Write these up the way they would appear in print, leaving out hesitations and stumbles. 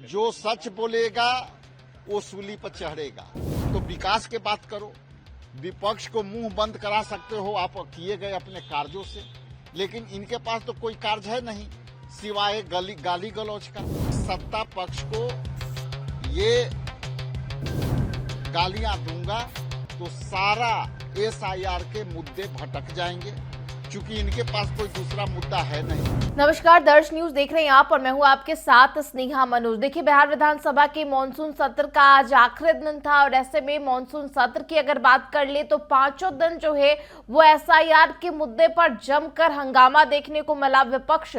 जो सच बोलेगा वो सूली पर चढ़ेगा। तो विकास की बात करो, विपक्ष को मुंह बंद करा सकते हो आप किए गए अपने कार्यों से, लेकिन इनके पास तो कोई कार्य है नहीं सिवाय गाली गलौज का। सत्ता पक्ष को ये गालियां दूंगा तो सारा SIR के मुद्दे भटक जाएंगे, क्योंकि इनके पास कोई दूसरा मुद्दा है नहीं। नमस्कार, दर्श न्यूज देख रहे हैं आप और मैं हूं आपके साथ स्नेहा मनोज। देखिए, बिहार विधानसभा के मॉनसून सत्र का आज आखिरी दिन था और ऐसे में मॉनसून सत्र की अगर बात कर ले तो पांचों दिन जो है वो SIR के मुद्दे पर जमकर हंगामा देखने को मिला। विपक्ष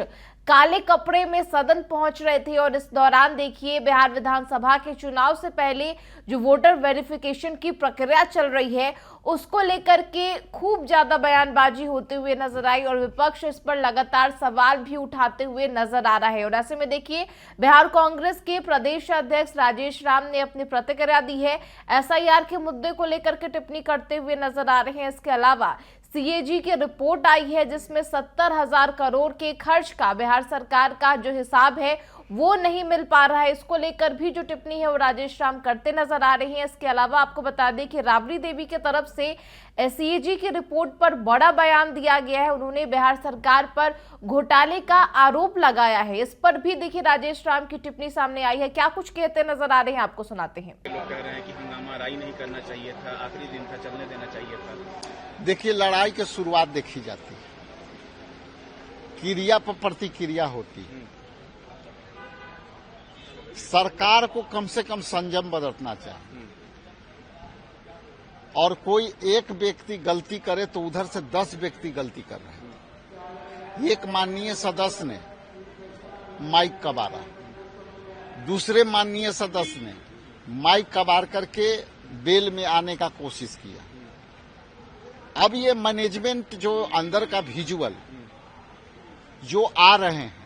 काले कपड़े में सदन पहुंच रहे थे और इस दौरान देखिए बिहार विधानसभा के चुनाव से पहले जो वोटर वेरिफिकेशन की प्रक्रिया चल रही है उसको लेकर के खूब ज्यादा बयानबाजी होते हुए नजर आई और विपक्ष इस पर लगातार सवाल भी उठाते हुए नजर आ रहा है। और ऐसे में देखिए बिहार कांग्रेस के प्रदेश अध्यक्ष राजेश राम ने अपनी प्रतिक्रिया दी है, SIR के मुद्दे को लेकर के टिप्पणी करते हुए नजर आ रहे हैं। इसके अलावा CAG की रिपोर्ट आई है जिसमें 70,000 करोड़ के खर्च का बिहार सरकार का जो हिसाब है वो नहीं मिल पा रहा है। इसको लेकर भी जो टिप्पणी है वो राजेश राम करते नजर आ रहे हैं। इसके अलावा आपको बता दें कि राबड़ी देवी की तरफ से CAG की रिपोर्ट पर बड़ा बयान दिया गया है। उन्होंने बिहार सरकार पर घोटाले का आरोप लगाया है। इस पर भी देखिए राजेश राम की टिप्पणी सामने आई है। क्या कुछ कहते नजर आ रहे हैं, आपको सुनाते हैं। लोग कह रहे हैं कि हंगामा राई नहीं करना चाहिए था, आखिरी दिन था, चलने देना चाहिए था। देखिए, लड़ाई की शुरुआत देखी जाती है, क्रिया पर प्रतिक्रिया होती है। सरकार को कम से कम संयम बरतना चाहिए और कोई एक व्यक्ति गलती करे तो उधर से 10 व्यक्ति गलती कर रहे हैं। एक माननीय सदस्य ने माइक कबारा, दूसरे माननीय सदस्य ने माइक कबार करके बेल में आने का कोशिश किया। अब ये मैनेजमेंट जो अंदर का विजुअल जो आ रहे हैं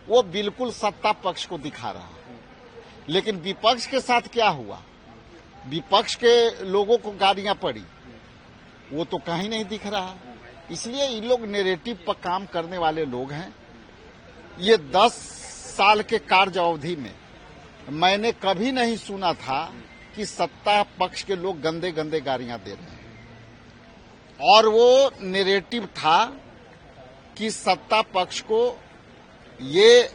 वो बिल्कुल सत्ता पक्ष को दिखा रहा है, लेकिन विपक्ष के साथ क्या हुआ, विपक्ष के लोगों को गालियां पड़ी, वो तो कहीं नहीं दिख रहा। इसलिए इन लोग नैरेटिव पर काम करने वाले लोग हैं। ये 10 साल के कार्य अवधि में मैंने कभी नहीं सुना था कि सत्ता पक्ष के लोग गंदे गंदे गालियां दे रहे हैं, और वो नैरेटिव था कि सत्ता पक्ष को ये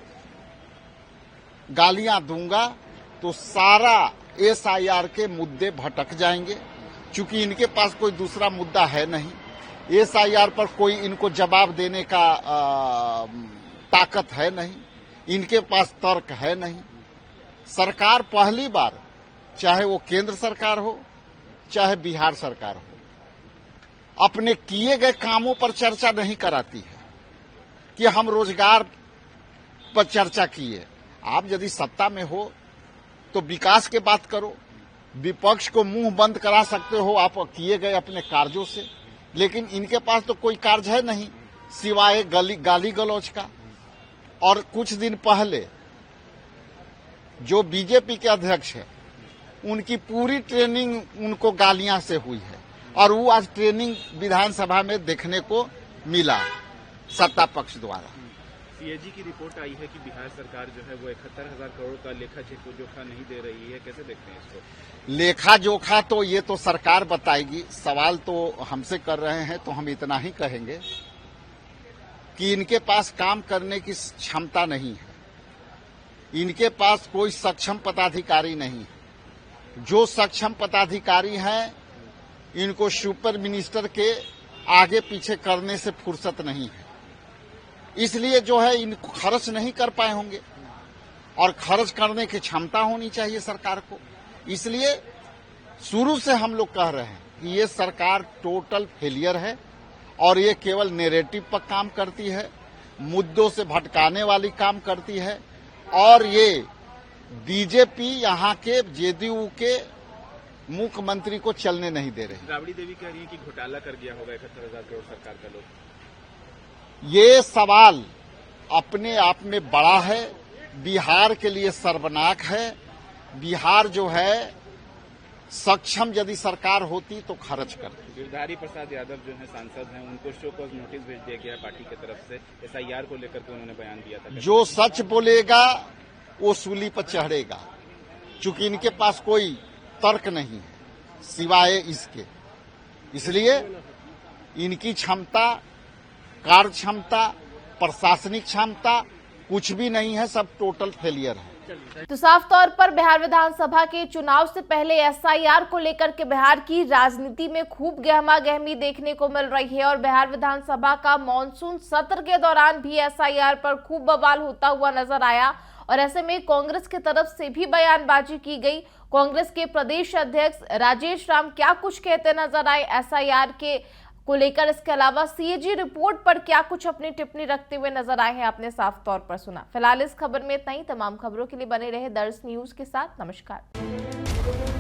गालियां दूंगा तो सारा SIR के मुद्दे भटक जाएंगे, क्योंकि इनके पास कोई दूसरा मुद्दा है नहीं। SIR पर कोई इनको जवाब देने का ताकत है नहीं, इनके पास तर्क है नहीं। सरकार पहली बार, चाहे वो केंद्र सरकार हो चाहे बिहार सरकार हो, अपने किए गए कामों पर चर्चा नहीं कराती है कि हम रोजगार पर चर्चा किए। आप यदि सत्ता में हो तो विकास की बात करो, विपक्ष को मुंह बंद करा सकते हो आप किए गए अपने कार्यों से, लेकिन इनके पास तो कोई कार्य है नहीं सिवाय गाली गलौज का। और कुछ दिन पहले जो BJP के अध्यक्ष है उनकी पूरी ट्रेनिंग उनको गालियां से हुई है और वो आज ट्रेनिंग विधानसभा में देखने को मिला सत्ता पक्ष द्वारा। CAG की रिपोर्ट आई है कि बिहार सरकार जो है वो 71,000 करोड़ का लेखा जोखा नहीं दे रही है, कैसे देखते हैं इसको? लेखा जोखा तो ये तो सरकार बताएगी। सवाल तो हमसे कर रहे हैं तो हम इतना ही कहेंगे कि इनके पास काम करने की क्षमता नहीं है, इनके पास कोई सक्षम पदाधिकारी नहीं है। जो सक्षम पदाधिकारी हैं इनको सुपर मिनिस्टर के आगे पीछे करने से फुर्सत नहीं है, इसलिए जो है इनको खर्च नहीं कर पाए होंगे और खर्च करने की क्षमता होनी चाहिए सरकार को। इसलिए शुरू से हम लोग कह रहे हैं कि ये सरकार टोटल फेलियर है और ये केवल नैरेटिव पर काम करती है, मुद्दों से भटकाने वाली काम करती है और ये BJP यहाँ के JDU के मुख्यमंत्री को चलने नहीं दे रहे। राबड़ी देवी कह रही है कि घोटाला कर दिया होगा 71,000 करोड़ सरकार का। लोग ये सवाल अपने आप में बड़ा है, बिहार के लिए शर्मनाक है। बिहार जो है सक्षम यदि सरकार होती तो खर्च करती। गिरधारी प्रसाद यादव जो है सांसद हैं, उनको शो कॉज नोटिस भेज दिया गया पार्टी की तरफ से, SIR को लेकर के उन्होंने बयान दिया था। जो सच बोलेगा वो सूली पर चढ़ेगा, चूंकि इनके पास कोई तर्क नहीं है सिवाय इसके। इसलिए इनकी क्षमता, कार्य क्षमता, प्रशासनिक क्षमता कुछ भी नहीं है, सब टोटल फेलियर है। तो साफ तौर पर बिहार विधानसभा के चुनाव से पहले एसआईआर को लेकर के बिहार की राजनीति में खूब गहमा-गहमी देखने को मिल रही है और बिहार विधानसभा का मॉनसून सत्र के दौरान भी एसआईआर पर खूब बवाल होता हुआ नजर आया और ऐसे में कांग्रेस की तरफ से भी बयानबाजी की गई। कांग्रेस के प्रदेश अध्यक्ष राजेश राम क्या कुछ कहते नजर आए एसआईआर के को लेकर, इसके अलावा सीएजी रिपोर्ट पर क्या कुछ अपनी टिप्पणी रखते हुए नजर आए हैं, आपने साफ तौर पर सुना। फिलहाल इस खबर में इतना ही। तमाम खबरों के लिए बने रहे दर्श न्यूज के साथ। नमस्कार।